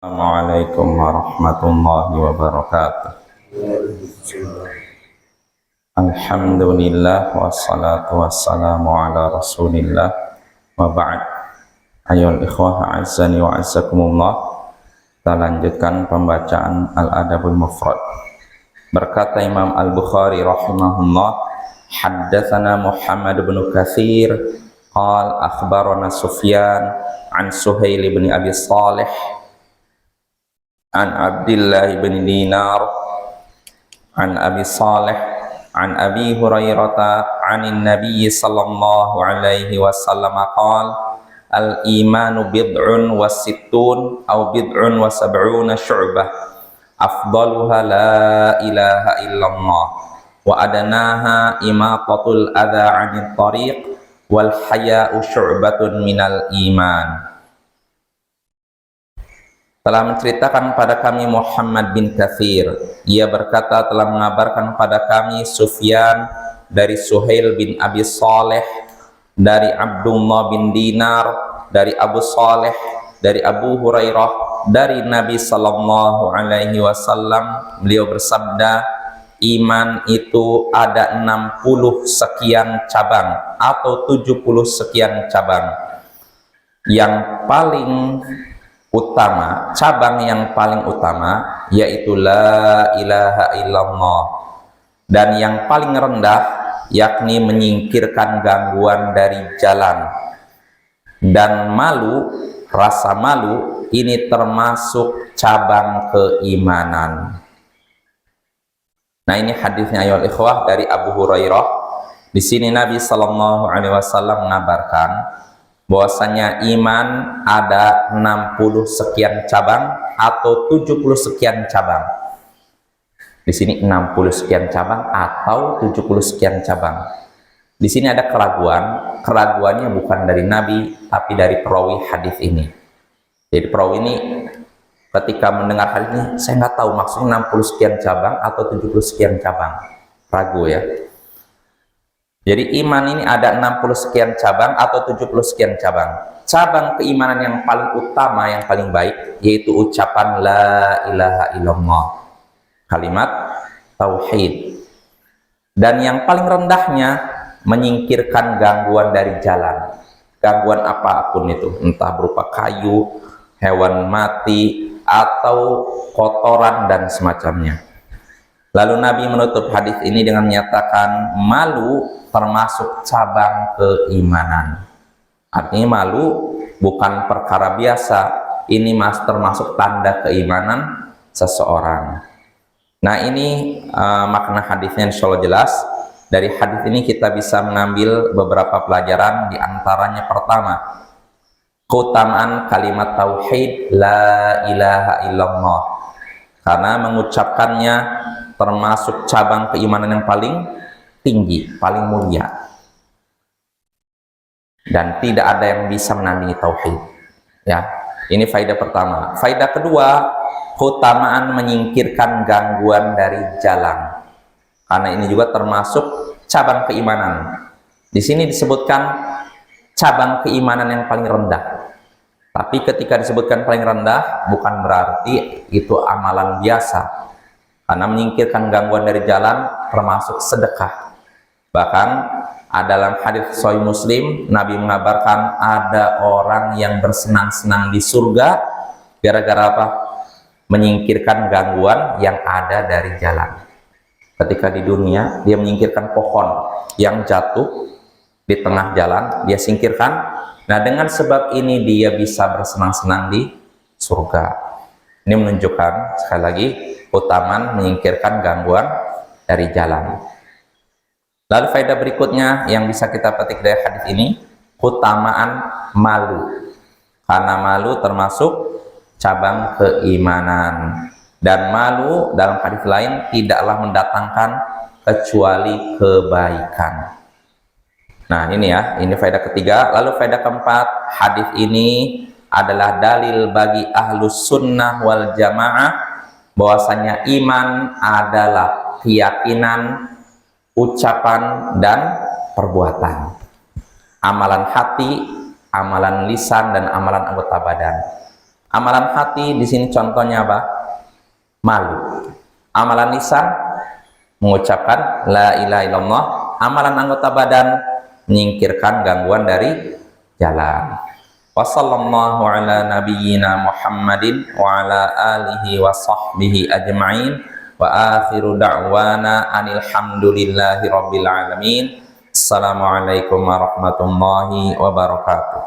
Assalamualaikum warahmatullahi wabarakatuh. Alhamdulillah wassalatu wassalamu ala rasulillah wa ba'd. Ayyuhal ikhwah a'azzani wa a'azzakumullah. Kita lanjutkan pembacaan Al-Adabul Mufrad. Berkata Imam Al-Bukhari rahimahullah, haddatsana Muhammad bin Katsir qala akhbarana Sufyan an Suhail bin Abi Shalih an Abdullah bin Dinar an Abi Salih an Abi Hurairah anin Nabi sallallahu alaihi wasallam qala al-imanu bid'un wa sittun aw bid'un wa sab'una syu'bah afdaluha la ilaha illallah wa adanaha imatatul adha 'anil tariq wal haya'u syu'batun minal iman. Telah menceritakan pada kami Muhammad bin Katsir, ia berkata telah mengabarkan pada kami Sufyan dari Suhail bin Abi Shalih, dari Abdullah bin Dinar, dari Abu Saleh, dari Abu Hurairah, dari Nabi sallallahu alaihi wasallam. Beliau bersabda, iman itu ada 60 sekian cabang atau 70 sekian cabang. Yang paling utama, cabang yang paling utama yaitu la ilaha illallah, dan yang paling rendah yakni menyingkirkan gangguan dari jalan. Dan malu, rasa malu ini termasuk cabang keimanan. Nah, ini hadisnya ayol ikhwah dari Abu Hurairah. Di sini Nabi sallallahu alaihi wasallam mengabarkan bahwasanya iman ada 60 sekian cabang atau 70 sekian cabang. Di sini 60 sekian cabang atau 70 sekian cabang. Di sini ada keraguan. Keraguannya bukan dari Nabi, tapi dari perawi hadis ini. Jadi perawi ini ketika mendengar hadis ini, saya nggak tahu maksudnya 60 sekian cabang atau 70 sekian cabang. Ragu ya. Jadi iman ini ada 60 sekian cabang atau 70 sekian cabang. Cabang keimanan yang paling utama, yang paling baik, yaitu ucapan la ilaha illallah, kalimat tauhid. Dan yang paling rendahnya menyingkirkan gangguan dari jalan. Gangguan apapun itu, entah berupa kayu, hewan mati, atau kotoran dan semacamnya. Lalu Nabi menutup hadis ini dengan menyatakan malu termasuk cabang keimanan. Artinya malu bukan perkara biasa, ini termasuk tanda keimanan seseorang. Nah, ini makna hadisnya insya Allah jelas. Dari hadis ini kita bisa mengambil beberapa pelajaran, di antaranya pertama, keutamaan kalimat tauhid la ilaha illallah, karena mengucapkannya termasuk cabang keimanan yang paling tinggi, paling mulia, dan tidak ada yang bisa menandingi tauhid. Ya, ini faedah pertama. Faedah kedua, keutamaan menyingkirkan gangguan dari jalan, karena ini juga termasuk cabang keimanan. Di sini disebutkan cabang keimanan yang paling rendah, tapi ketika disebutkan paling rendah bukan berarti itu amalan biasa, karena menyingkirkan gangguan dari jalan termasuk sedekah. Bahkan dalam hadis Sahih Muslim, Nabi mengabarkan ada orang yang bersenang-senang di surga gara-gara apa? Menyingkirkan gangguan yang ada dari jalan. Ketika di dunia dia menyingkirkan pohon yang jatuh di tengah jalan, dia singkirkan. Nah, dengan sebab ini dia bisa bersenang-senang di surga. Ini menunjukkan sekali lagi keutamaan menyingkirkan gangguan dari jalan. Lalu faedah berikutnya yang bisa kita petik dari hadis ini, keutamaan malu, karena malu termasuk cabang keimanan, dan malu dalam hadis lain tidaklah mendatangkan kecuali kebaikan. Nah, ini ya, ini faedah ketiga. Lalu faedah keempat, hadis ini adalah dalil bagi ahlus sunnah wal jamaah bahwasanya iman adalah keyakinan, ucapan, dan perbuatan. Amalan hati, amalan lisan, dan amalan anggota badan. Amalan hati di sini contohnya apa? Malu. Amalan lisan mengucapkan la ilaha illallah. Amalan anggota badan menyingkirkan gangguan dari jalan. Wassallallahu ala nabiyyina Muhammadin wa ala alihi wa sahbihi ajma'in wa akhiru da'wana anil hamdulillahi rabbil alamin. Assalamualaikum warahmatullahi wabarakatuh.